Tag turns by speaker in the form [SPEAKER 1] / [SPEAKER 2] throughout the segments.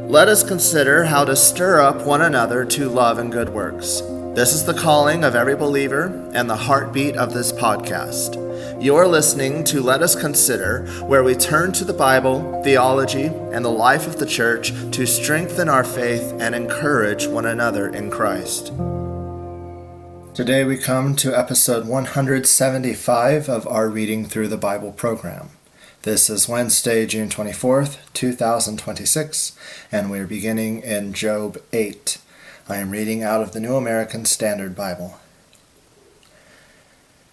[SPEAKER 1] Let us consider how to stir up one another to love and good works. This is the calling of every believer and the heartbeat of this podcast. You're listening to Let Us Consider, where we turn to the Bible, theology, and the life of the church to strengthen our faith and encourage one another in Christ. Today we come to episode 175 of our Reading Through the Bible program. This is Wednesday, June 24th, 2026, and we're beginning in Job 8. I am reading out of the New American Standard Bible.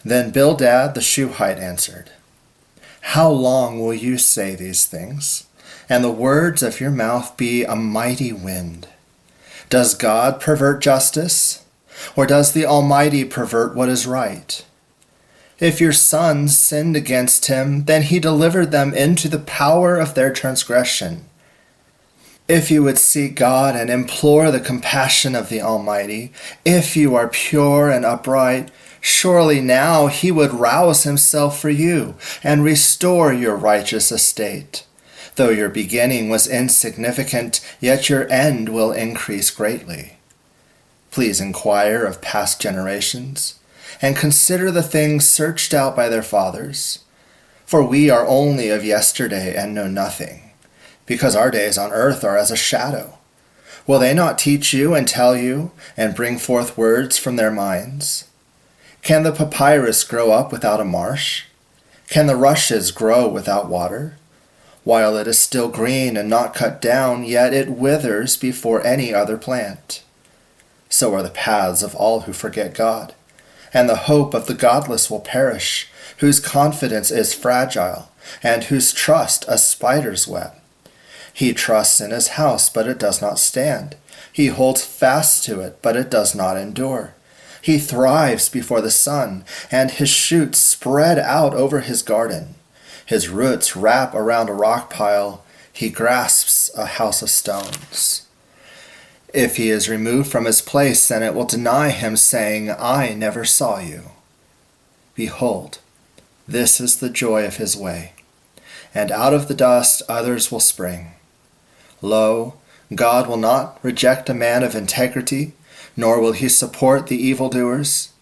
[SPEAKER 1] Then Bildad the Shuhite answered, "How long will you say these things, and the words of your mouth be a mighty wind? Does God pervert justice, or does the Almighty pervert what is right? If your sons sinned against him, then he delivered them into the power of their transgression. If you would seek God and implore the compassion of the Almighty, if you are pure and upright, surely now he would rouse himself for you and restore your righteous estate. Though your beginning was insignificant, yet your end will increase greatly. Please inquire of past generations, and consider the things searched out by their fathers. For we are only of yesterday and know nothing, because our days on earth are as a shadow. Will they not teach you and tell you, and bring forth words from their minds? Can the papyrus grow up without a marsh? Can the rushes grow without water? While it is still green and not cut down, yet it withers before any other plant. So are the paths of all who forget God, and the hope of the godless will perish, whose confidence is fragile, and whose trust a spider's web. He trusts in his house, but it does not stand. He holds fast to it, but it does not endure. He thrives before the sun, and his shoots spread out over his garden. His roots wrap around a rock pile. He grasps a house of stones. If he is removed from his place, then it will deny him, saying, I never saw you. Behold, this is the joy of his way, and out of the dust others will spring. Lo, God will not reject a man of integrity, nor will he support the evildoers.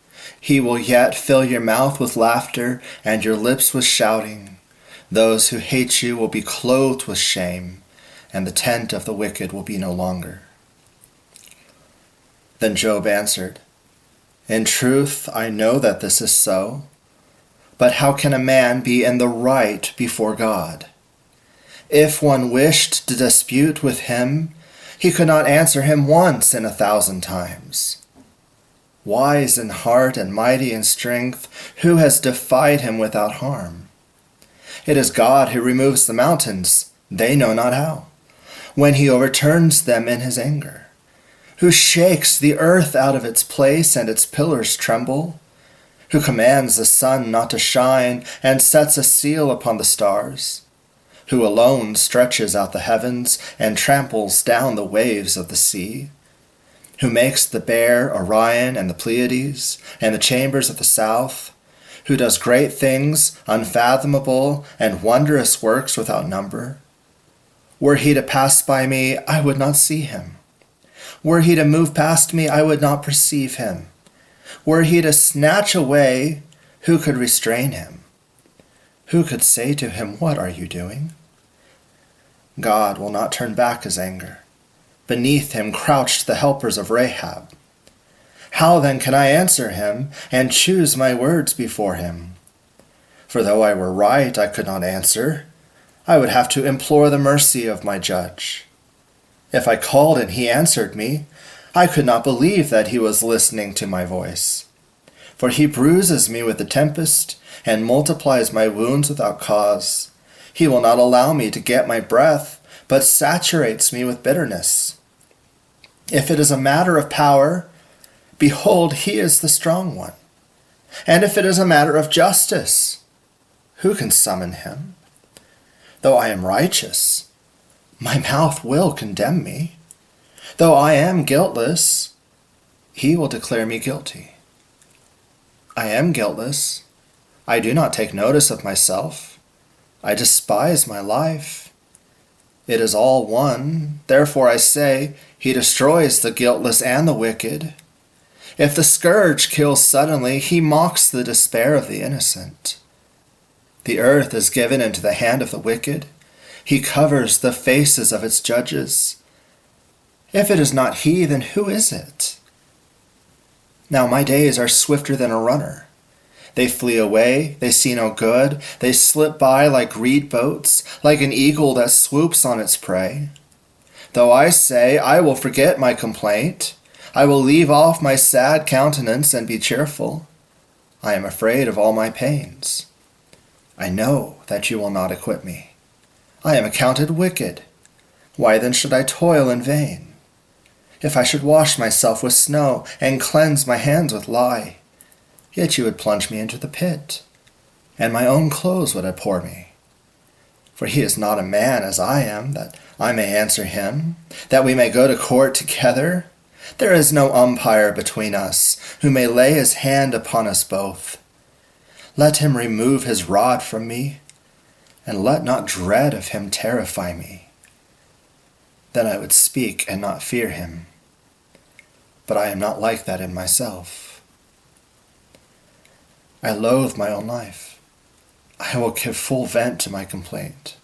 [SPEAKER 1] He will yet fill your mouth with laughter and your lips with shouting. Those who hate you will be clothed with shame, and the tent of the wicked will be no longer. Then Job answered, In truth, I know that this is so. But how can a man be in the right before God? If one wished to dispute with him, he could not answer him once in 1,000 times. Wise in heart and mighty in strength, who has defied him without harm? It is God who removes the mountains, they know not how, when he overturns them in his anger. Who shakes the earth out of its place and its pillars tremble, who commands the sun not to shine and sets a seal upon the stars, who alone stretches out the heavens and tramples down the waves of the sea, who makes the Bear, Orion, and the Pleiades, and the chambers of the south, who does great things, unfathomable, and wondrous works without number. Were he to pass by me, I would not see him. Were he to move past me, I would not perceive him. Were he to snatch away, who could restrain him? Who could say to him, What are you doing? God will not turn back his anger. Beneath him crouched the helpers of Rahab. How then can I answer him and choose my words before him? For though I were right, I could not answer. I would have to implore the mercy of my judge. If I called and he answered me, I could not believe that he was listening to my voice. For he bruises me with the tempest and multiplies my wounds without cause. He will not allow me to get my breath, but saturates me with bitterness. If it is a matter of power, behold, he is the strong one. And if it is a matter of justice, who can summon him? Though I am righteous, my mouth will condemn me. Though I am guiltless, he will declare me guilty. I am guiltless. I do not take notice of myself. I despise my life. It is all one. Therefore I say, he destroys the guiltless and the wicked. If the scourge kills suddenly, he mocks the despair of the innocent. The earth is given into the hand of the wicked. He covers the faces of its judges. If it is not he, then who is it? Now my days are swifter than a runner. They flee away, they see no good, they slip by like reed boats, like an eagle that swoops on its prey. Though I say, I will forget my complaint, I will leave off my sad countenance and be cheerful. I am afraid of all my pains. I know that you will not acquit me. I am accounted wicked. Why then should I toil in vain? If I should wash myself with snow and cleanse my hands with lye, yet you would plunge me into the pit, and my own clothes would abhor me. For he is not a man as I am, that I may answer him, that we may go to court together. There is no umpire between us, who may lay his hand upon us both. Let him remove his rod from me, and let not dread of him terrify me. Then I would speak and not fear him. But I am not like that in myself. I loathe my own life. I will give full vent to my complaint.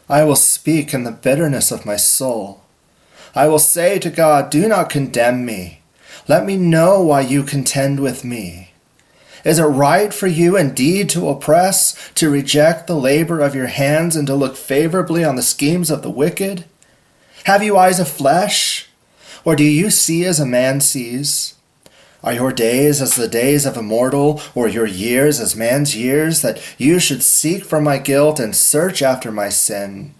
[SPEAKER 1] I will speak in the bitterness of my soul. I will say to God, do not condemn me. Let me know why you contend with me. Is it right for you indeed to oppress, to reject the labor of your hands, and to look favorably on the schemes of the wicked? Have you eyes of flesh? Or do you see as a man sees? Are your days as the days of a mortal, or your years as man's years, that you should seek for my guilt and search after my sin?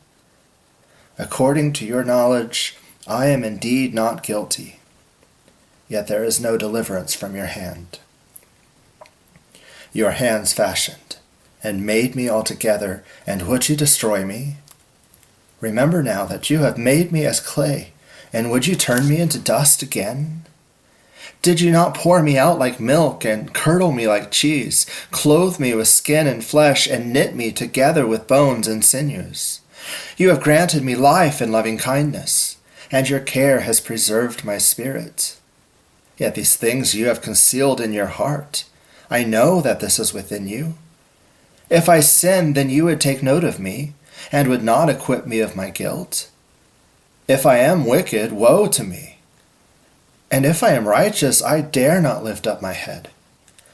[SPEAKER 1] According to your knowledge, I am indeed not guilty, yet there is no deliverance from your hand. Your hands fashioned and made me altogether, and would you destroy me? Remember now that you have made me as clay, and would you turn me into dust again? Did you not pour me out like milk, and curdle me like cheese, clothe me with skin and flesh, and knit me together with bones and sinews? You have granted me life and loving kindness, and your care has preserved my spirit. Yet these things you have concealed in your heart. I know that this is within you. If I sinned, then you would take note of me, and would not acquit me of my guilt. If I am wicked, woe to me. And if I am righteous, I dare not lift up my head.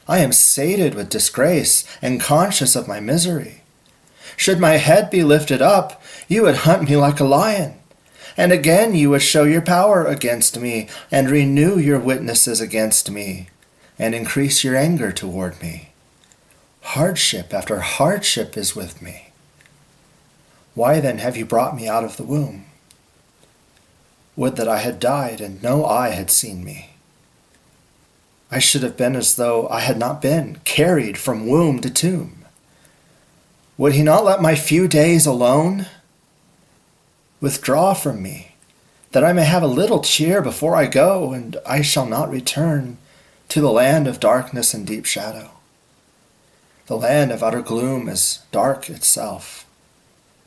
[SPEAKER 1] I am sated with disgrace and conscious of my misery. Should my head be lifted up, you would hunt me like a lion. And again you would show your power against me, and renew your witnesses against me, and increase your anger toward me. Hardship after hardship is with me. Why then have you brought me out of the womb? Would that I had died, and no eye had seen me. I should have been as though I had not been, carried from womb to tomb. Would he not let my few days alone? Withdraw from me, that I may have a little cheer before I go, and I shall not return to the land of darkness and deep shadow. The land of utter gloom is dark itself,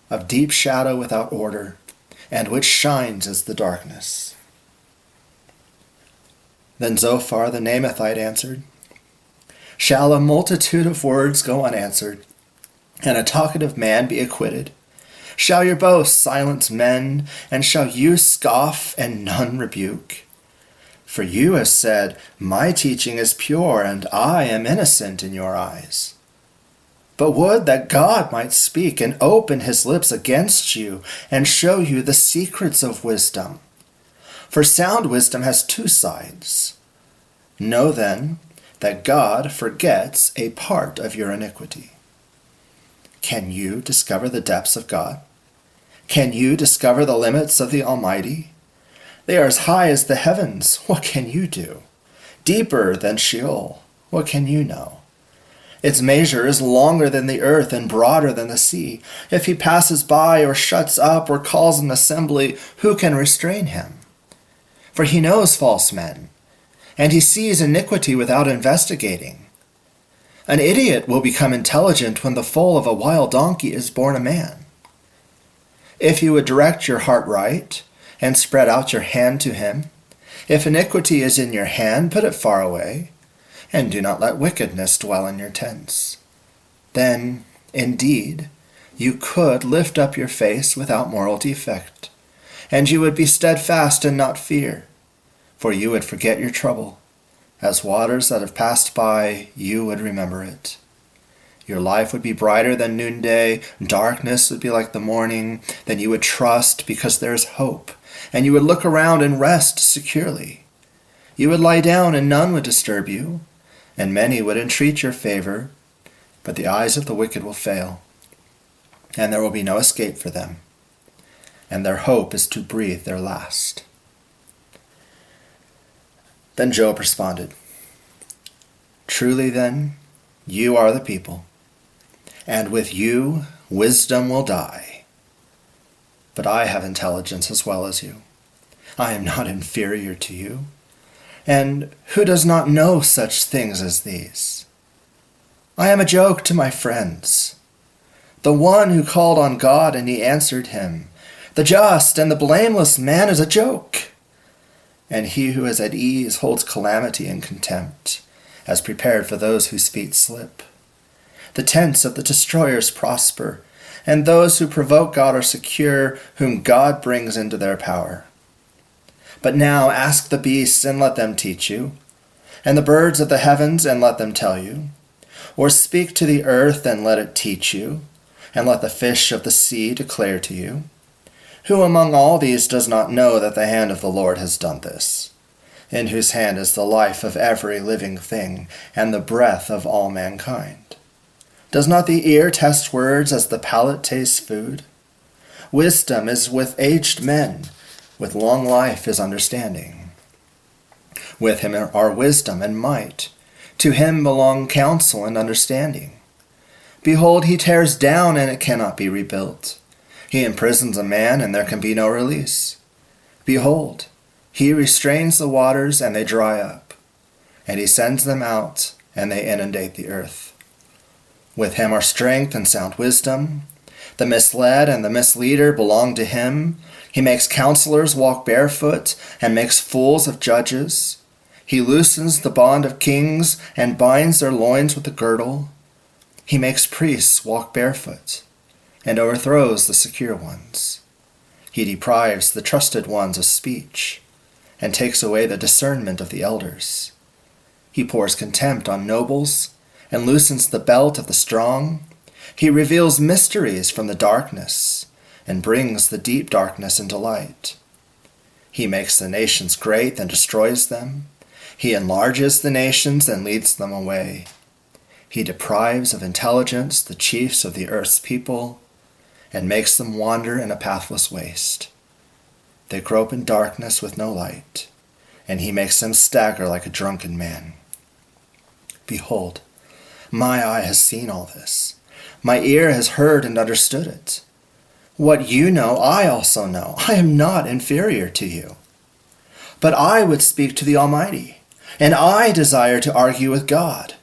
[SPEAKER 1] of deep shadow without order, and which shines as the darkness. Then Zophar the Naamathite answered, Shall a multitude of words go unanswered, and a talkative man be acquitted? Shall your boast silence men, and shall you scoff and none rebuke? For you have said, My teaching is pure, and I am innocent in your eyes. But would that God might speak and open his lips against you, and show you the secrets of wisdom. For sound wisdom has two sides. Know then that God forgets a part of your iniquity. Can you discover the depths of God? Can you discover the limits of the Almighty? They are as high as the heavens. What can you do? Deeper than Sheol. What can you know? Its measure is longer than the earth and broader than the sea. If he passes by or shuts up or calls an assembly, who can restrain him? For he knows false men, and he sees iniquity without investigating. An idiot will become intelligent when the foal of a wild donkey is born a man. If you would direct your heart right, and spread out your hand to him, if iniquity is in your hand, put it far away, and do not let wickedness dwell in your tents. Then, indeed, you could lift up your face without moral defect, and you would be steadfast and not fear, for you would forget your trouble. As waters that have passed by, you would remember it. Your life would be brighter than noonday, darkness would be like the morning. Then you would trust because there is hope, and you would look around and rest securely. You would lie down and none would disturb you, and many would entreat your favor, but the eyes of the wicked will fail, and there will be no escape for them, and their hope is to breathe their last. Then Job responded, "Truly then, you are the people, and with you wisdom will die. But I have intelligence as well as you. I am not inferior to you. And who does not know such things as these? I am a joke to my friends. The one who called on God and he answered him. The just and the blameless man is a joke. And he who is at ease holds calamity and contempt, as prepared for those whose feet slip. The tents of the destroyers prosper, and those who provoke God are secure, whom God brings into their power. But now ask the beasts, and let them teach you, and the birds of the heavens, and let them tell you. Or speak to the earth, and let it teach you, and let the fish of the sea declare to you. Who among all these does not know that the hand of the Lord has done this, in whose hand is the life of every living thing, and the breath of all mankind? Does not the ear test words as the palate tastes food? Wisdom is with aged men, with long life is understanding. With him are wisdom and might. To him belong counsel and understanding. Behold, he tears down, and it cannot be rebuilt. He imprisons a man, and there can be no release. Behold, he restrains the waters, and they dry up. And he sends them out, and they inundate the earth. With him are strength and sound wisdom. The misled and the misleader belong to him. He makes counselors walk barefoot, and makes fools of judges. He loosens the bond of kings, and binds their loins with a girdle. He makes priests walk barefoot, and overthrows the secure ones. He deprives the trusted ones of speech, and takes away the discernment of the elders. He pours contempt on nobles, and loosens the belt of the strong. He reveals mysteries from the darkness, and brings the deep darkness into light. He makes the nations great and destroys them. He enlarges the nations and leads them away. He deprives of intelligence the chiefs of the earth's people, and makes them wander in a pathless waste. They grope in darkness with no light, and he makes them stagger like a drunken man. Behold, my eye has seen all this. My ear has heard and understood it. What you know, I also know. I am not inferior to you. But I would speak to the Almighty, and I desire to argue with God.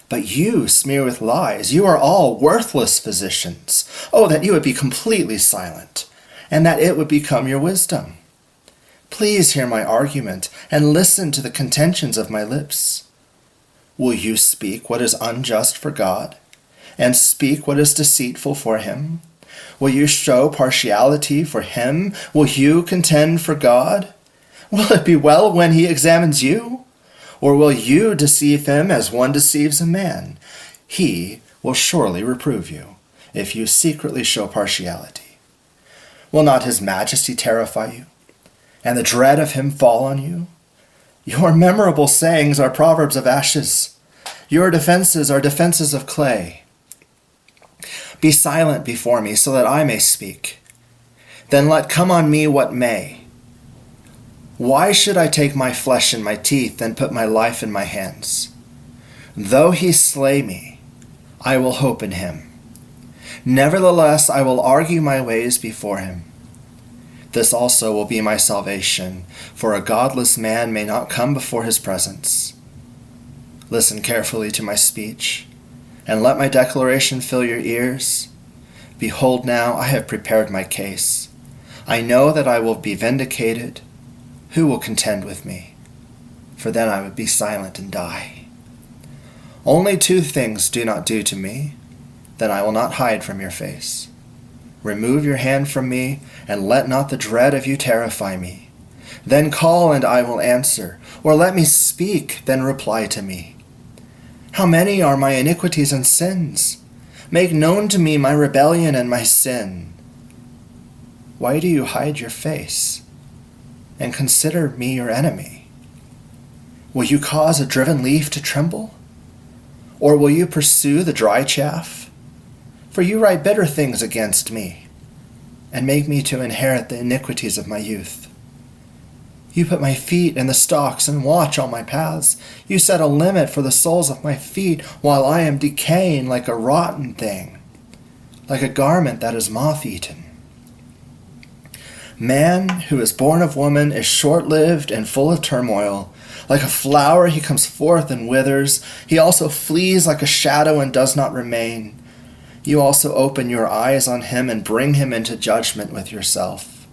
[SPEAKER 1] But you smear with lies. You are all worthless physicians. Oh, that you would be completely silent, and that it would become your wisdom. Please hear my argument, and listen to the contentions of my lips. Will you speak what is unjust for God, and speak what is deceitful for him? Will you show partiality for him? Will you contend for God? Will it be well when he examines you? Or will you deceive him as one deceives a man? He will surely reprove you, if you secretly show partiality. Will not his majesty terrify you, and the dread of him fall on you? Your memorable sayings are proverbs of ashes. Your defenses are defenses of clay. Be silent before me, so that I may speak. Then let come on me what may. Why should I take my flesh in my teeth and put my life in my hands? Though he slay me, I will hope in him. Nevertheless, I will argue my ways before him. This also will be my salvation, for a godless man may not come before his presence. Listen carefully to my speech, and let my declaration fill your ears. Behold now, I have prepared my case. I know that I will be vindicated. Who will contend with me? For then I would be silent and die. Only two things do not do to me, then I will not hide from your face. Remove your hand from me, and let not the dread of you terrify me. Then call, and I will answer, or let me speak, then reply to me. How many are my iniquities and sins? Make known to me my rebellion and my sin. Why do you hide your face and consider me your enemy? Will you cause a driven leaf to tremble? Or will you pursue the dry chaff? For you write bitter things against me, and make me to inherit the iniquities of my youth. You put my feet in the stocks and watch all my paths. You set a limit for the soles of my feet, while I am decaying like a rotten thing, like a garment that is moth-eaten. Man who is born of woman is short-lived and full of turmoil. Like a flower he comes forth and withers. He also flees like a shadow and does not remain. You also open your eyes on him and bring him into judgment with yourself.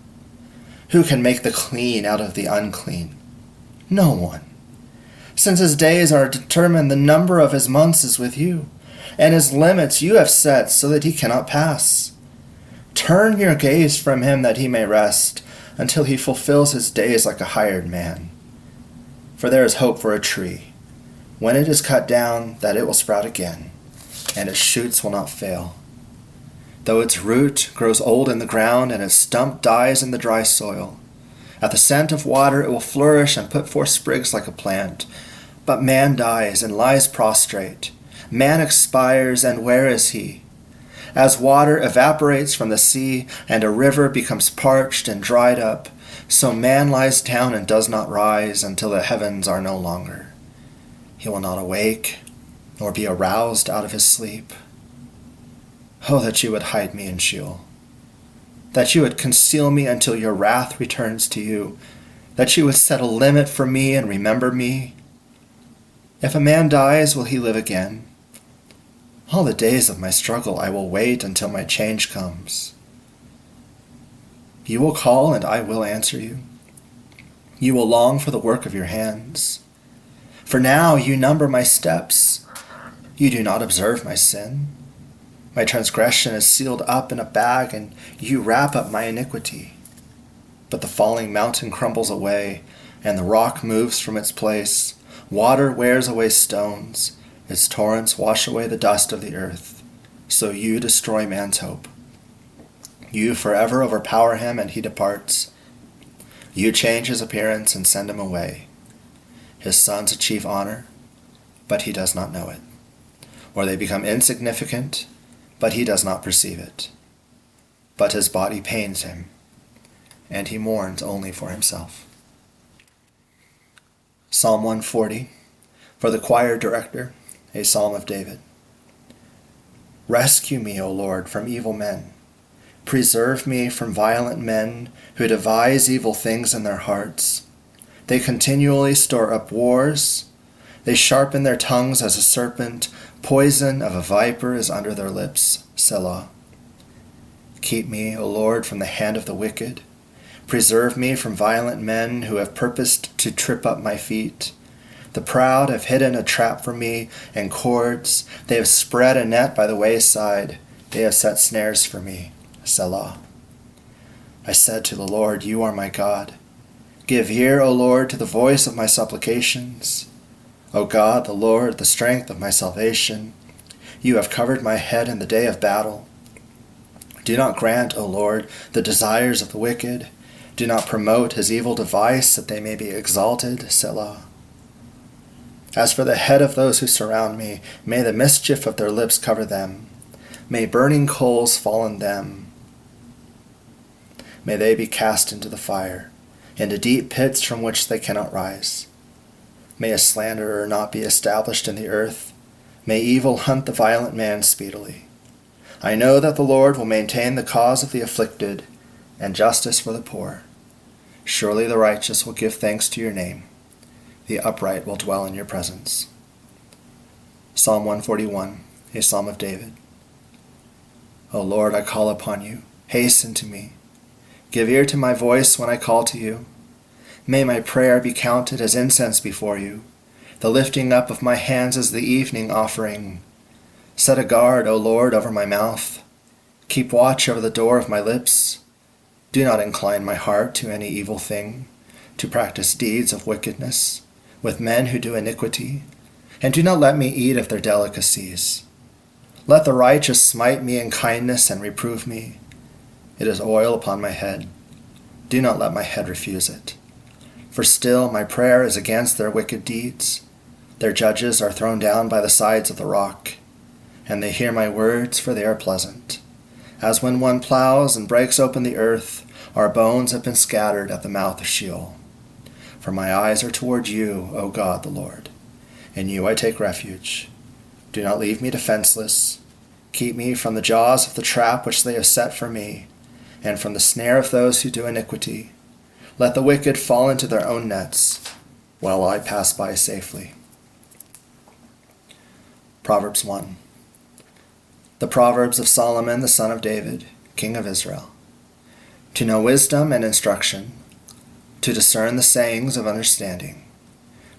[SPEAKER 1] Who can make the clean out of the unclean? No one. Since his days are determined, the number of his months is with you, and his limits you have set so that he cannot pass. Turn your gaze from him that he may rest, until he fulfills his days like a hired man. For there is hope for a tree, when it is cut down, that it will sprout again, and its shoots will not fail. Though its root grows old in the ground, and its stump dies in the dry soil, at the scent of water it will flourish and put forth sprigs like a plant. But man dies and lies prostrate. Man expires, and where is he? As water evaporates from the sea, and a river becomes parched and dried up, so man lies down and does not rise until the heavens are no longer. He will not awake, nor be aroused out of his sleep. Oh, that you would hide me in Sheol, that you would conceal me until your wrath returns to you, that you would set a limit for me and remember me. If a man dies, will he live again? All the days of my struggle I will wait until my change comes. You will call, and I will answer you. You will long for the work of your hands. For now you number my steps. You do not observe my sin. My transgression is sealed up in a bag, and you wrap up my iniquity. But the falling mountain crumbles away, and the rock moves from its place. Water wears away stones. Its torrents wash away the dust of the earth. So you destroy man's hope. You forever overpower him, and he departs. You change his appearance and send him away. His sons achieve honor, but he does not know it. Or they become insignificant, but he does not perceive it. But his body pains him, and he mourns only for himself. Psalm 140, for the choir director, a psalm of David. Rescue me, O Lord, from evil men. Preserve me from violent men who devise evil things in their hearts. They continually store up wars. They sharpen their tongues as a serpent. Poison of a viper is under their lips. Selah. Keep me, O Lord, from the hand of the wicked. Preserve me from violent men who have purposed to trip up my feet. The proud have hidden a trap for me and cords. They have spread a net by the wayside. They have set snares for me. Selah. I said to the Lord, you are my God. Give ear, O Lord, to the voice of my supplications. O God, the Lord, the strength of my salvation. You have covered my head in the day of battle. Do not grant, O Lord, the desires of the wicked. Do not promote his evil device, that they may be exalted. Selah. As for the head of those who surround me, may the mischief of their lips cover them. May burning coals fall on them. May they be cast into the fire, into deep pits from which they cannot rise. May a slanderer not be established in the earth. May evil hunt the violent man speedily. I know that the Lord will maintain the cause of the afflicted, and justice for the poor. Surely the righteous will give thanks to your name. The upright will dwell in your presence. Psalm 141, a psalm of David. O Lord, I call upon you. Hasten to me. Give ear to my voice when I call to you. May my prayer be counted as incense before you, the lifting up of my hands as the evening offering. Set a guard, O Lord, over my mouth. Keep watch over the door of my lips. Do not incline my heart to any evil thing, to practice deeds of wickedness, with men who do iniquity, and do not let me eat of their delicacies. Let the righteous smite me in kindness and reprove me. It is oil upon my head. Do not let my head refuse it. For still my prayer is against their wicked deeds. Their judges are thrown down by the sides of the rock, and they hear my words, for they are pleasant. As when one plows and breaks open the earth, our bones have been scattered at the mouth of Sheol. For my eyes are toward you, O God the Lord. In you I take refuge. Do not leave me defenseless. Keep me from the jaws of the trap which they have set for me, and from the snare of those who do iniquity. Let the wicked fall into their own nets, while I pass by safely. Proverbs 1. The Proverbs of Solomon the son of David, king of Israel. To know wisdom and instruction, to discern the sayings of understanding,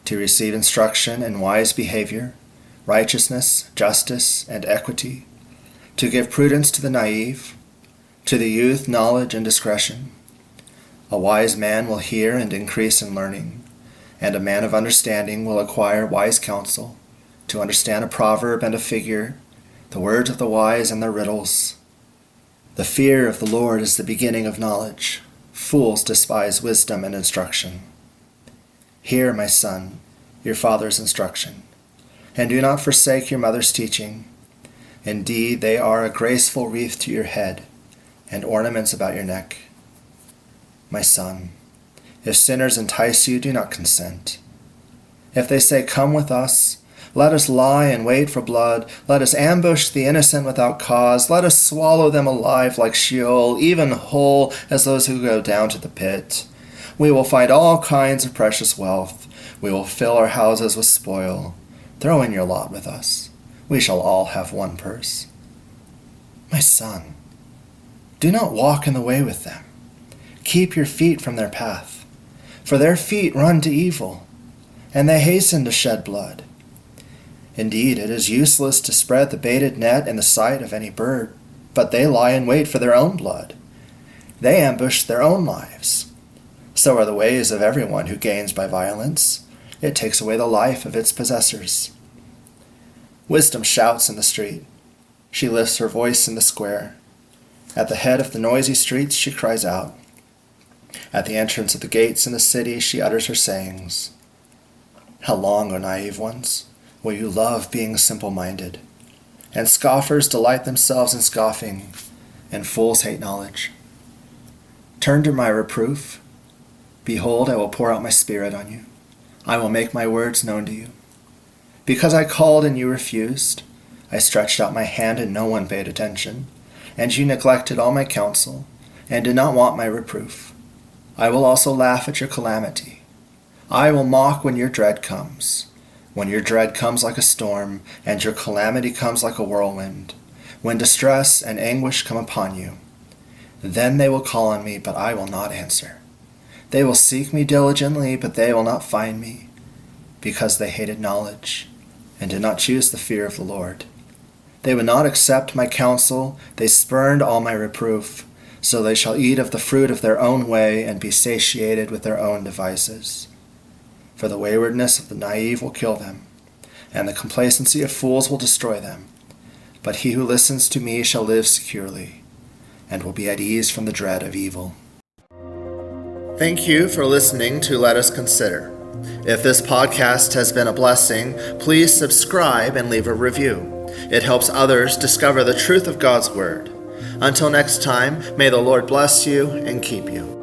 [SPEAKER 1] to receive instruction in wise behavior, righteousness, justice, and equity, to give prudence to the naive, to the youth knowledge and discretion. A wise man will hear and increase in learning, and a man of understanding will acquire wise counsel, to understand a proverb and a figure, the words of the wise and their riddles. The fear of the Lord is the beginning of knowledge. Fools despise wisdom and instruction. Hear, my son, your father's instruction, and do not forsake your mother's teaching. Indeed, they are a graceful wreath to your head, and ornaments about your neck. My son, if sinners entice you, do not consent. If they say, "Come with us," let us lie and wait for blood. Let us ambush the innocent without cause. Let us swallow them alive like Sheol, even whole as those who go down to the pit. We will find all kinds of precious wealth. We will fill our houses with spoil. Throw in your lot with us. We shall all have one purse. My son, do not walk in the way with them. Keep your feet from their path, for their feet run to evil, and they hasten to shed blood. Indeed, it is useless to spread the baited net in the sight of any bird, but they lie in wait for their own blood. They ambush their own lives. So are the ways of everyone who gains by violence. It takes away the life of its possessors. Wisdom shouts in the street. She lifts her voice in the square. At the head of the noisy streets she cries out. At the entrance of the gates in the city she utters her sayings. How long, O naive ones, will you love being simple-minded? And scoffers delight themselves in scoffing, and fools hate knowledge. Turn to my reproof. Behold, I will pour out my spirit on you. I will make my words known to you. Because I called and you refused, I stretched out my hand and no one paid attention, and you neglected all my counsel, and did not want my reproof. I will also laugh at your calamity. I will mock when your dread comes. When your dread comes like a storm, and your calamity comes like a whirlwind, when distress and anguish come upon you, then they will call on me, but I will not answer. They will seek me diligently, but they will not find me, because they hated knowledge, and did not choose the fear of the Lord. They would not accept my counsel, they spurned all my reproof, so they shall eat of the fruit of their own way, and be satiated with their own devices. For the waywardness of the naive will kill them, and the complacency of fools will destroy them. But he who listens to me shall live securely, and will be at ease from the dread of evil. Thank you for listening to Let Us Consider. If this podcast has been a blessing, please subscribe and leave a review. It helps others discover the truth of God's Word. Until next time, may the Lord bless you and keep you.